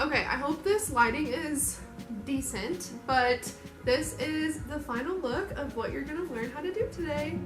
Okay, I hope this lighting is decent, but this is the final look of what you're gonna learn how to do today.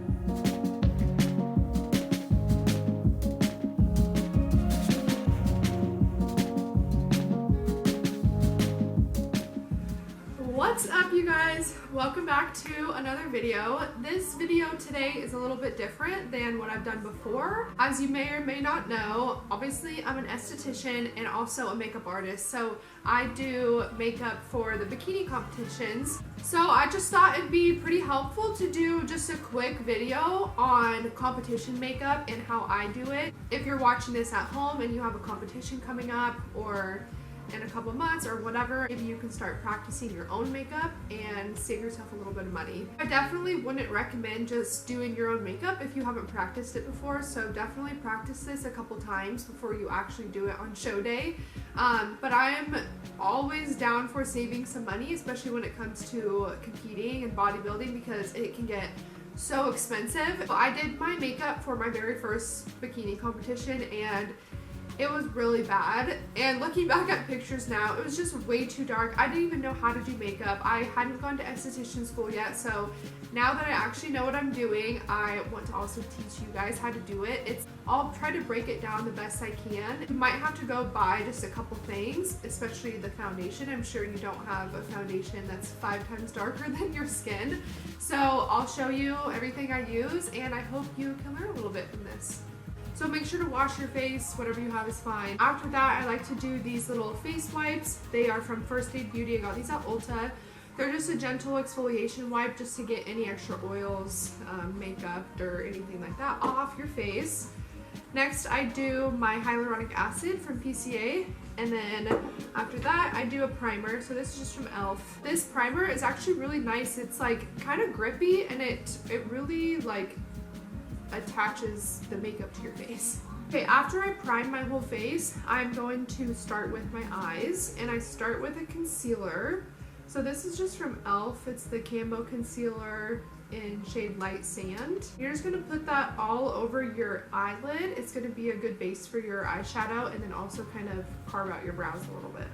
What's up, you guys? Welcome back to another video. This video today is a little bit different than what I've done before. As you may or may not know, obviously I'm an esthetician and also a makeup artist, so I do makeup for the bikini competitions. So I just thought it'd be pretty helpful to do just a quick video on competition makeup and how I do it. If you're watching this at home and you have a competition coming up, or in a couple months or whatever, maybe you can start practicing your own makeup and save yourself a little bit of money. I definitely wouldn't recommend just doing your own makeup if you haven't practiced it before, so definitely practice this a couple times before you actually do it on show day. But I'm always down for saving some money, especially when it comes to competing and bodybuilding, because it can get so expensive. I did my makeup for my very first bikini competition and it was really bad, and looking back at pictures now, it was just way too dark. I didn't even know how to do makeup. I hadn't gone to esthetician school yet, so now that I actually know what I'm doing, I want to also teach you guys how to do it. I'll try to break it down the best I can. You might have to go buy just a couple things, especially the foundation. I'm sure you don't have a foundation that's 5 times darker than your skin. So I'll show you everything I use, and I hope you can learn a little bit from this. So make sure to wash your face, whatever you have is fine. After that, I like to do these little face wipes. They are from First Aid Beauty. I got these at Ulta. They're just a gentle exfoliation wipe just to get any extra oils, makeup, or anything like that off your face. Next, I do my hyaluronic acid from PCA. And then after that, I do a primer. So this is just from e.l.f. This primer is actually really nice. It's like kind of grippy, and it really like attaches the makeup to your face. Okay, after I prime my whole face, I'm going to start with my eyes, and I start with a concealer. So this is just from e.l.f. It's the Cambo Concealer in shade Light Sand. You're just gonna put that all over your eyelid. It's gonna be a good base for your eyeshadow, and then also kind of carve out your brows a little bit.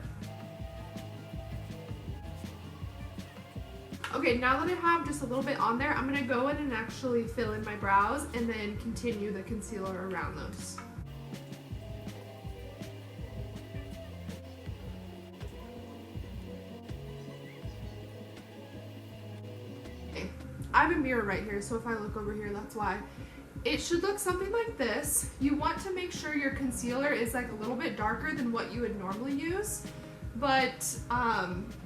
Okay, now that I have just a little bit on there, I'm gonna go in and actually fill in my brows and then continue the concealer around those. Okay, I have a mirror right here, so if I look over here, that's why. It should look something like this. You want to make sure your concealer is like a little bit darker than what you would normally use, but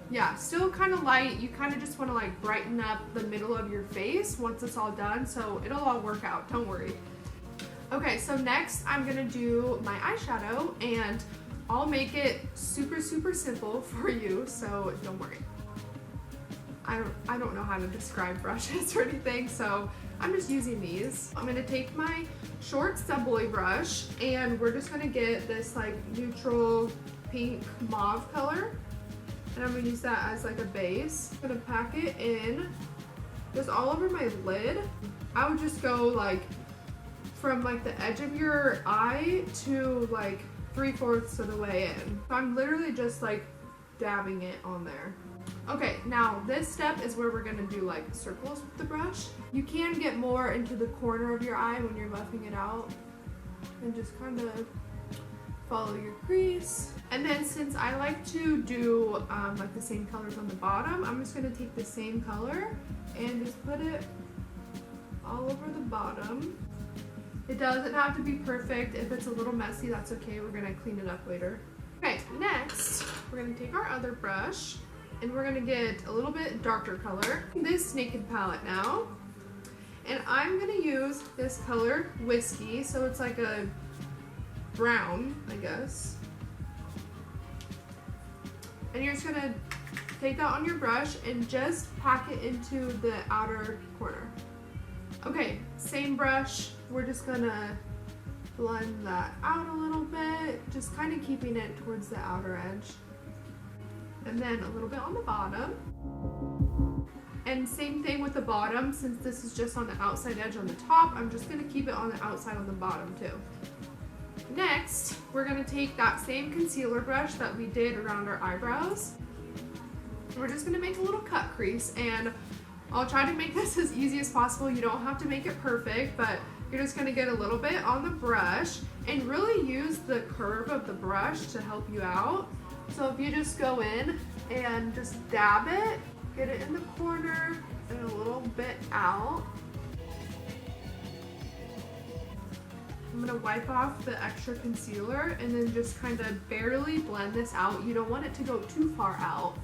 yeah, still kind of light. You kind of just want to like brighten up the middle of your face once it's all done, so it'll all work out, don't worry. Okay, so next I'm gonna do my eyeshadow, and I'll make it super simple for you, so don't worry. I don't know how to describe brushes or anything, so I'm just using these. I'm gonna take my short stubbly brush, and we're just gonna get this like neutral pink mauve color, and I'm gonna use that as like a base. I'm gonna pack it in just all over my lid. I would just go like from like the edge of your eye to like 3/4 of the way in. So I'm literally just like dabbing it on there. Okay, now this step is where we're gonna do like circles with the brush. You can get more into the corner of your eye when you're buffing it out, and just kind of follow your crease. And then since I like to do like the same colors on the bottom, I'm just gonna take the same color and just put it all over the bottom. It doesn't have to be perfect. If it's a little messy, that's okay. We're gonna clean it up later. Okay, next, we're gonna take our other brush, and we're gonna get a little bit darker color. This Naked palette now, and I'm gonna use this color Whiskey, so it's like a brown, I guess. And you're just gonna take that on your brush and just pack it into the outer corner. Okay, same brush, we're just gonna blend that out a little bit, just kind of keeping it towards the outer edge. And then a little bit on the bottom. And same thing with the bottom, since this is just on the outside edge on the top, I'm just gonna keep it on the outside on the bottom too. Next, we're gonna take that same concealer brush that we did around our eyebrows. We're just gonna make a little cut crease, and I'll try to make this as easy as possible. You don't have to make it perfect, but you're just gonna get a little bit on the brush and really use the curve of the brush to help you out. So if you just go in and just dab it, get it in the corner and a little bit out. I'm gonna wipe off the extra concealer and then just kind of barely blend this out. You don't want it to go too far out.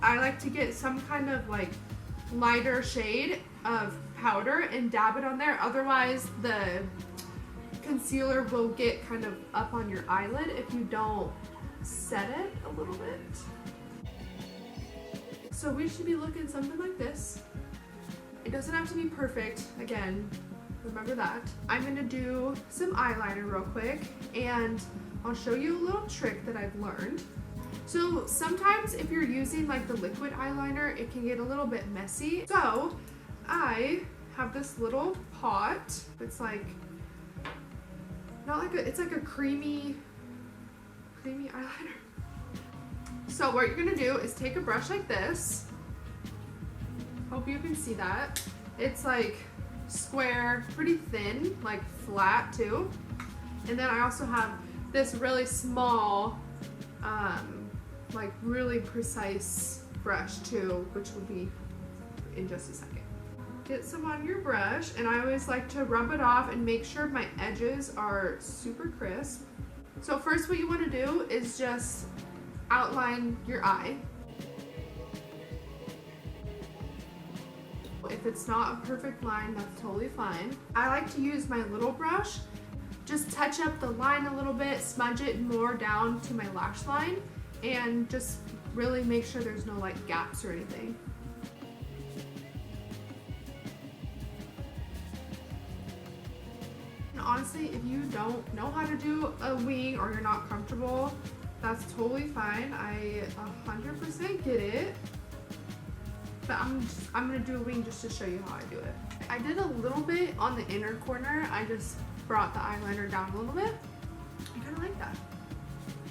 I like to get some kind of like lighter shade of powder and dab it on there. Otherwise, the concealer will get kind of up on your eyelid if you don't set it a little bit. So we should be looking something like this. It doesn't have to be perfect, again, remember that. I'm gonna do some eyeliner real quick and I'll show you a little trick that I've learned. So sometimes if you're using like the liquid eyeliner, it can get a little bit messy. So I have this little pot. It's like, not like it's like a creamy eyeliner. So what you're gonna do is take a brush like this. Hope you can see that. It's like square, pretty thin, like flat too. And then I also have this really small, like really precise brush too, which will be in just a second. Get some on your brush, and I always like to rub it off and make sure my edges are super crisp. So first what you want to do is just outline your eye. If it's not a perfect line, that's totally fine. I like to use my little brush, just touch up the line a little bit, smudge it more down to my lash line, and just really make sure there's no like gaps or anything. And honestly, if you don't know how to do a wing or you're not comfortable, that's totally fine. I 100% get it. But I'm gonna do a wing just to show you how I do it. I did a little bit on the inner corner. I just brought the eyeliner down a little bit. I kind of like that.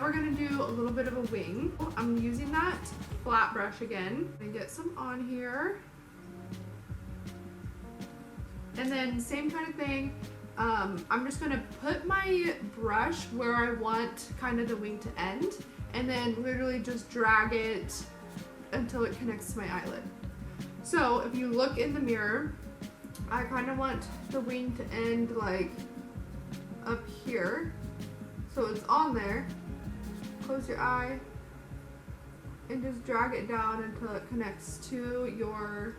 We're gonna do a little bit of a wing. I'm using that flat brush again and get some on here. And then same kind of thing. I'm just gonna put my brush where I want kind of the wing to end, and then literally just drag it until it connects to my eyelid. So if you look in the mirror, I kind of want the wing to end like up here. So it's on there. Close your eye and just drag it down until it connects to your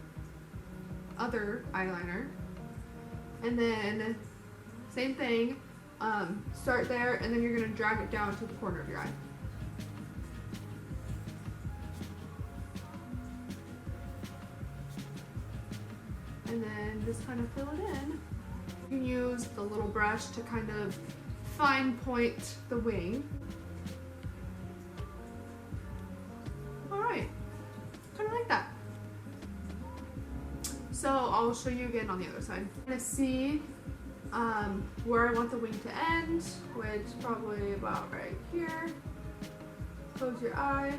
other eyeliner. And then same thing, start there, and then you're gonna drag it down to the corner of your eye. And then just kind of fill it in. You can use the little brush to kind of fine point the wing. Alright, kind of like that. So I'll show you again on the other side. I'm gonna see where I want the wing to end, which is probably about right here. Close your eye,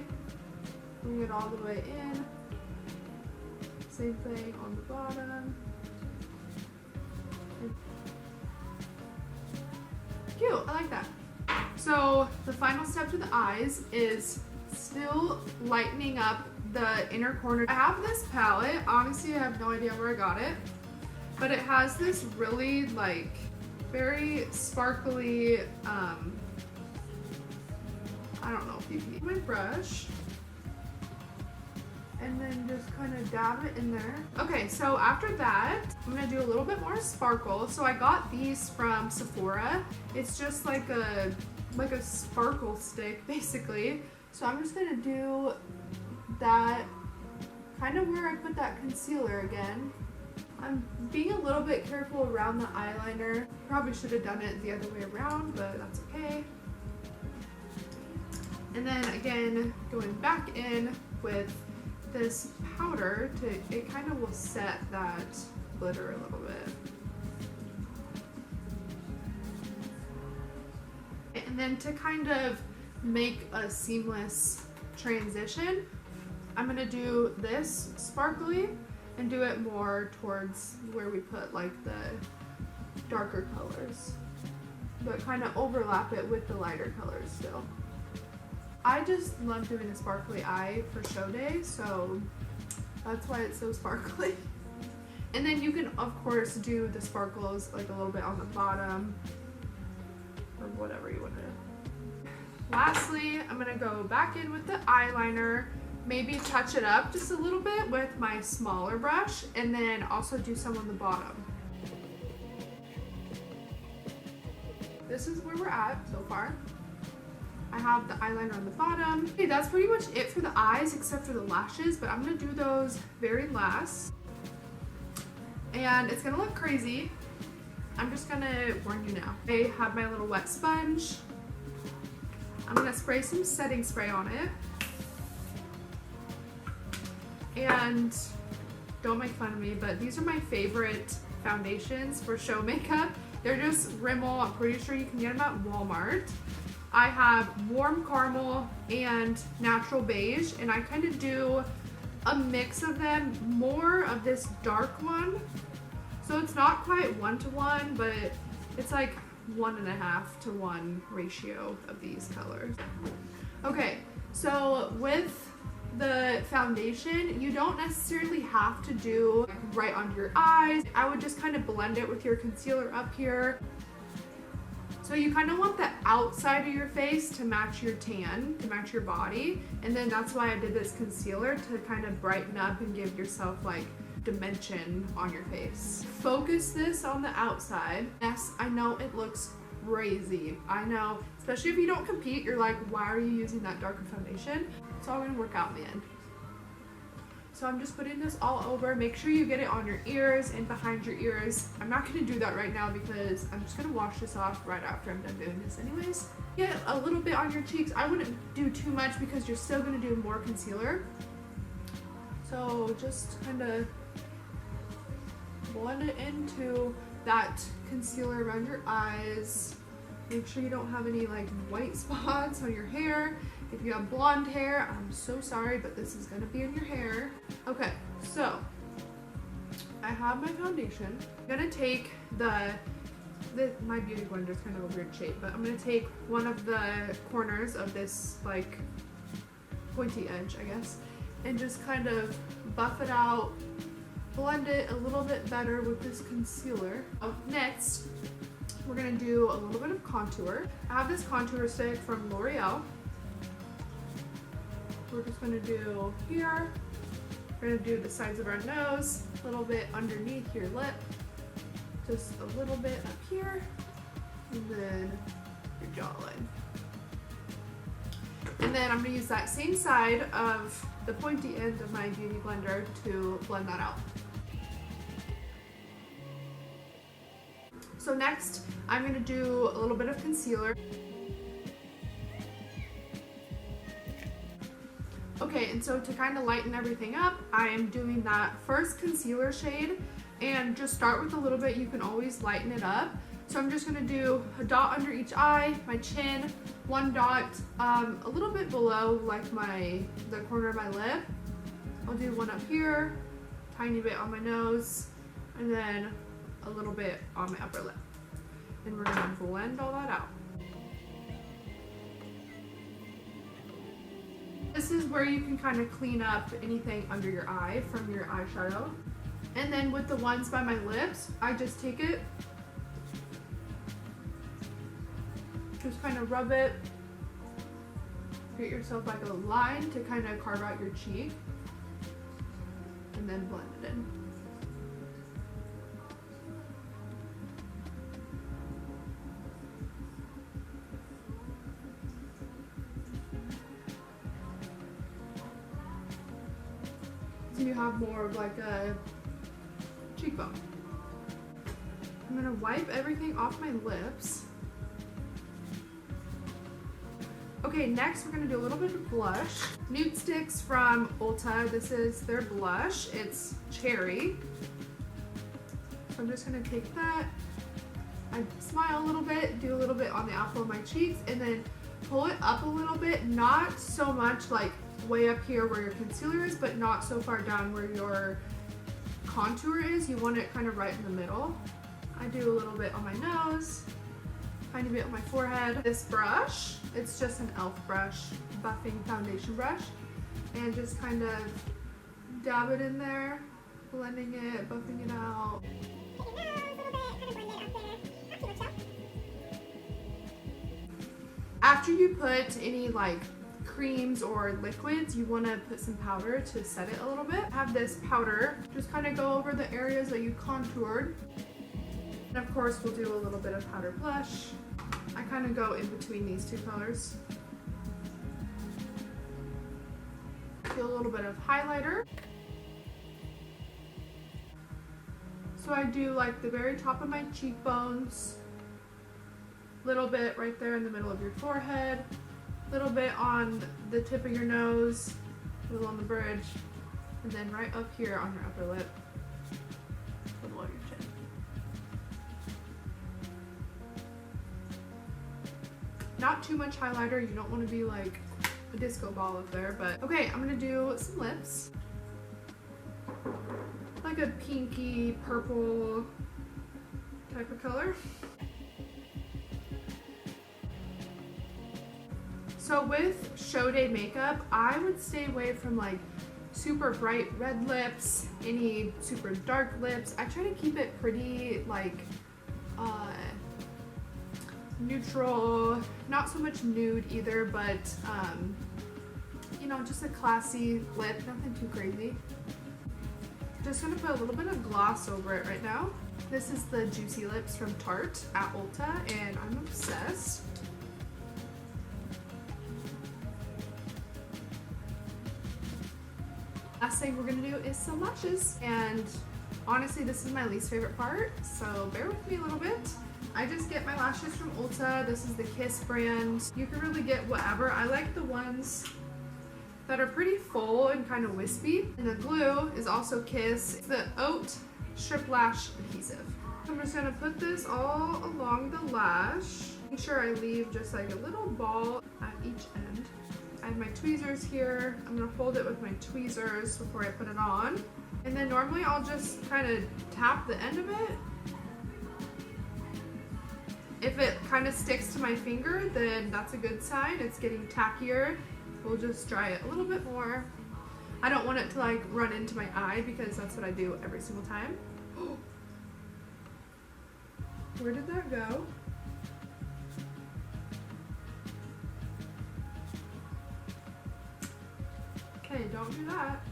bring it all the way in. Same thing on the bottom. Cute, I like that. So the final step to the eyes is still lightening up the inner corner. I have this palette. Honestly, I have no idea where I got it, but it has this really like very sparkly, I don't know if you can. My brush. And then just kind of dab it in there. Okay, so after that, I'm gonna do a little bit more sparkle. So I got these from Sephora. It's just like a sparkle stick, basically. So I'm just gonna do that kind of where I put that concealer again. I'm being a little bit careful around the eyeliner. Probably should have done it the other way around, but that's okay. And then again, going back in with this powder, it kind of will set that glitter a little bit. And then to kind of make a seamless transition, I'm gonna do this sparkly and do it more towards where we put like the darker colors, but kind of overlap it with the lighter colors still. I just love doing a sparkly eye for show day, so that's why it's so sparkly. And then you can of course do the sparkles like a little bit on the bottom or whatever you want to do. Lastly, I'm gonna go back in with the eyeliner, maybe touch it up just a little bit with my smaller brush, and then also do some on the bottom. This is where we're at so far. I have the eyeliner on the bottom. Okay, that's pretty much it for the eyes except for the lashes, but I'm gonna do those very last. And it's gonna look crazy. I'm just gonna warn you now. I have my little wet sponge. I'm gonna spray some setting spray on it. And don't make fun of me, but these are my favorite foundations for show makeup. They're just Rimmel. I'm pretty sure you can get them at Walmart. I have warm caramel and natural beige, and I kind of do a mix of them, more of this dark one. So it's not quite 1-to-1, but it's like 1.5-to-1 ratio of these colors. Okay, so with the foundation, you don't necessarily have to do right under your eyes. I would just kind of blend it with your concealer up here. So you kind of want the outside of your face to match your tan, to match your body. And then that's why I did this concealer, to kind of brighten up and give yourself like dimension on your face. Focus this on the outside. Yes, I know it looks crazy. I know, especially if you don't compete, you're like, why are you using that darker foundation? It's all gonna work out in the end. So I'm just putting this all over. Make sure you get it on your ears and behind your ears. I'm not gonna do that right now because I'm just gonna wash this off right after I'm done doing this anyways. Get a little bit on your cheeks. I wouldn't do too much because you're still gonna do more concealer. So just kind of blend it into that concealer around your eyes. Make sure you don't have any like white spots on your hair. If you have blonde hair, I'm so sorry, but this is gonna be in your hair. Okay, so I have my foundation. I'm gonna take my beauty blender is kind of a weird shape, but I'm gonna take one of the corners of this like pointy edge, I guess, and just kind of buff it out, blend it a little bit better with this concealer. Next, we're gonna do a little bit of contour. I have this contour stick from L'Oreal. We're just gonna do here. We're gonna do the sides of our nose, a little bit underneath your lip, just a little bit up here, and then your jawline. And then I'm gonna use that same side of the pointy end of my beauty blender to blend that out. So next, I'm gonna do a little bit of concealer. Okay, and so to kind of lighten everything up, I am doing that first concealer shade, and just start with a little bit. You can always lighten it up. So I'm just gonna do a dot under each eye, my chin, one dot a little bit below like the corner of my lip. I'll do one up here, tiny bit on my nose, and then a little bit on my upper lip. And we're gonna blend all that out. This is where you can kind of clean up anything under your eye from your eyeshadow. And then with the ones by my lips, I just take it, just kind of rub it, get yourself like a line to kind of carve out your cheek, and then blend it in. So you have more of like a cheekbone. I'm gonna wipe everything off my lips. Okay, next we're gonna do a little bit of blush. Nude Sticks from Ulta. This is their blush. It's cherry. So I'm just gonna take that, I smile a little bit, do a little bit on the apple of my cheeks, and then pull it up a little bit, not so much like way up here where your concealer is, but not so far down where your contour is. You want it kind of right in the middle. I do a little bit on my nose, tiny bit on my forehead. This brush, it's just an e.l.f. brush, buffing foundation brush, and just kind of dab it in there, blending it, buffing it out. After you put any like creams or liquids, you want to put some powder to set it a little bit. Have this powder, just kind of go over the areas that you contoured. And of course we'll do a little bit of powder blush. I kind of go in between these two colors. Do a little bit of highlighter. So I do like the very top of my cheekbones, little bit right there in the middle of your forehead, little bit on the tip of your nose, a little on the bridge, and then right up here on your upper lip, below your chin. Not too much highlighter, you don't want to be like a disco ball up there, but okay, I'm gonna do some lips. Like a pinky purple type of color. So with show day makeup, I would stay away from like super bright red lips, any super dark lips. I try to keep it pretty like neutral, not so much nude either, but you know, just a classy lip, nothing too crazy. Just gonna put a little bit of gloss over it right now. This is the Juicy Lips from Tarte at Ulta, and I'm obsessed. Last thing we're gonna do is some lashes, and honestly this is my least favorite part, so bear with me a little bit. I just get my lashes from Ulta. This is the Kiss brand. You can really get whatever. I like the ones that are pretty full and kind of wispy. And the glue is also Kiss. It's the Oat Strip Lash Adhesive. I'm just gonna put this all along the lash. Make sure I leave just like a little ball at each end. I have my tweezers here. I'm gonna hold it with my tweezers before I put it on. And then normally I'll just kind of tap the end of it. If it kind of sticks to my finger, then that's a good sign. It's getting tackier. We'll just dry it a little bit more. I don't want it to like run into my eye because that's what I do every single time. Where did that go? Okay, don't do that.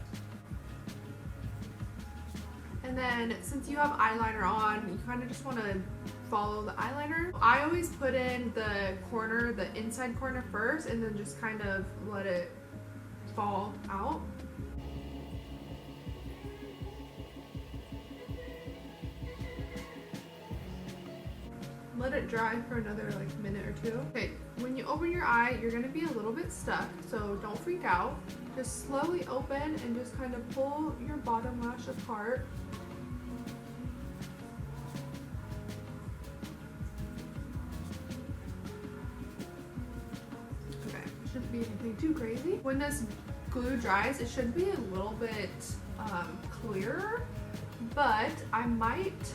And then since you have eyeliner on, you kind of just want to follow the eyeliner. I always put in the corner, the inside corner first, and then just kind of let it fall out. Let it dry for another like minute or two. Okay, when you open your eye, you're gonna be a little bit stuck, so don't freak out. Just slowly open and just kind of pull your bottom lash apart. Shouldn't be anything too crazy. When this glue dries, it should be a little bit clearer, but I might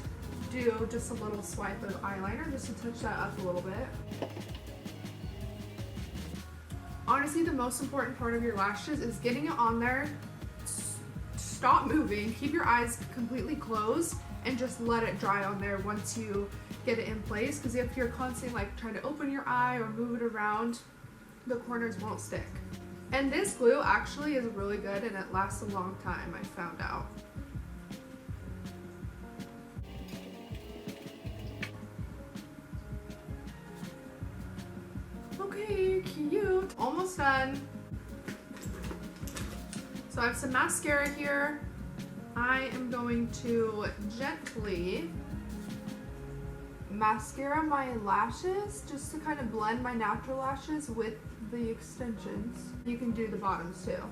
do just a little swipe of eyeliner just to touch that up a little bit. Honestly, the most important part of your lashes is getting it on there. Stop moving, keep your eyes completely closed, and just let it dry on there once you get it in place, because if you're constantly like trying to open your eye or move it around, the corners won't stick. And this glue actually is really good and it lasts a long time, I found out. Okay, cute. Almost done. So I have some mascara here. I am going to gently mascara my lashes just to kind of blend my natural lashes with the extensions. You can do the bottoms too.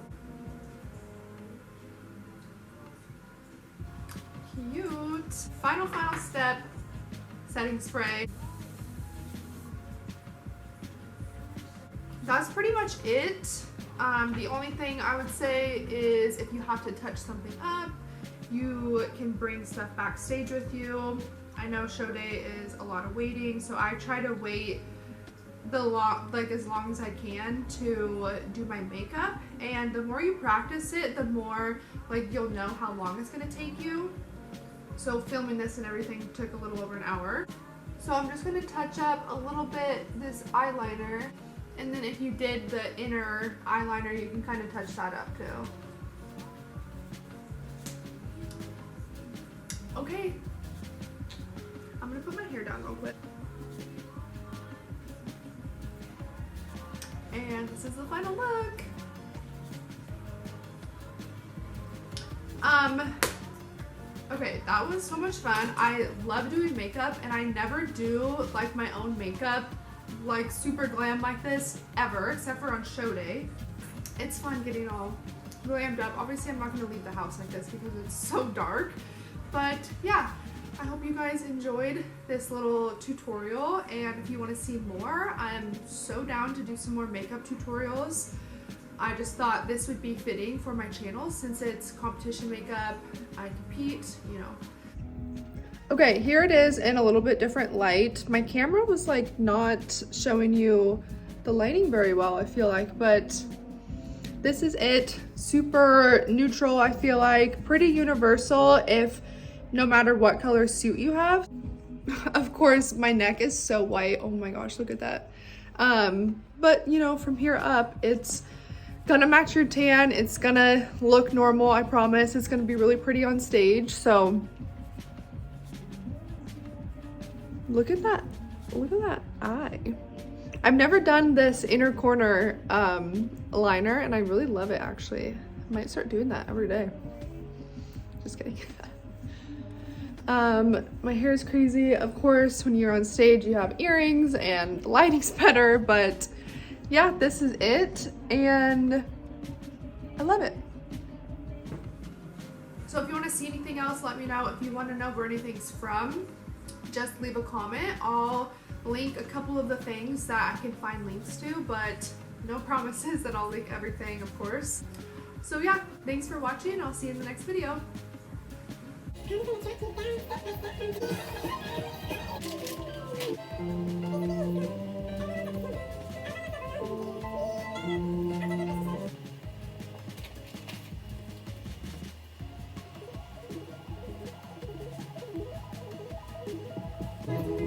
Cute. out. Final step, setting spray. That's pretty much it. The only thing I would say is if you have to touch something up, you can bring stuff backstage with you. I know show day is a lot of waiting, so I try to wait as long as I can to do my makeup, and the more you practice it, the more like you'll know how long it's gonna take you. So filming this and everything took a little over an hour. So I'm just gonna touch up a little bit this eyeliner, and then if you did the inner eyeliner, you can kind of touch that up too. Okay, I'm gonna put my hair down real quick. And this is the final look. Okay, that was so much fun. I love doing makeup, and I never do like my own makeup like super glam like this ever, except for on show day. It's fun getting all glammed up. Obviously I'm not going to leave the house like this because it's so dark, but yeah, I hope you guys enjoyed this little tutorial, and if you want to see more, I'm so down to do some more makeup tutorials. I just thought this would be fitting for my channel since it's competition makeup. I compete, you know. Okay, here it is in a little bit different light. My camera was like not showing you the lighting very well, I feel like, but this is it. Super neutral, I feel like. Pretty universal if no matter what color suit you have. Of course, my neck is so white. Oh my gosh, look at that. But you know, from here up, it's gonna match your tan. It's gonna look normal, I promise. It's gonna be really pretty on stage. So look at that. Look at that eye. I've never done this inner corner liner, and I really love it actually. I might start doing that every day. Just kidding. My hair is crazy. Of course, when you're on stage, you have earrings and the lighting's better, but yeah, this is it, and I love it. So if you want to see anything else, let me know. If you want to know where anything's from, just leave a comment. I'll link a couple of the things that I can find links to, but no promises that I'll link everything, of course. So yeah, thanks for watching. I'll see you in the next video. Thank you.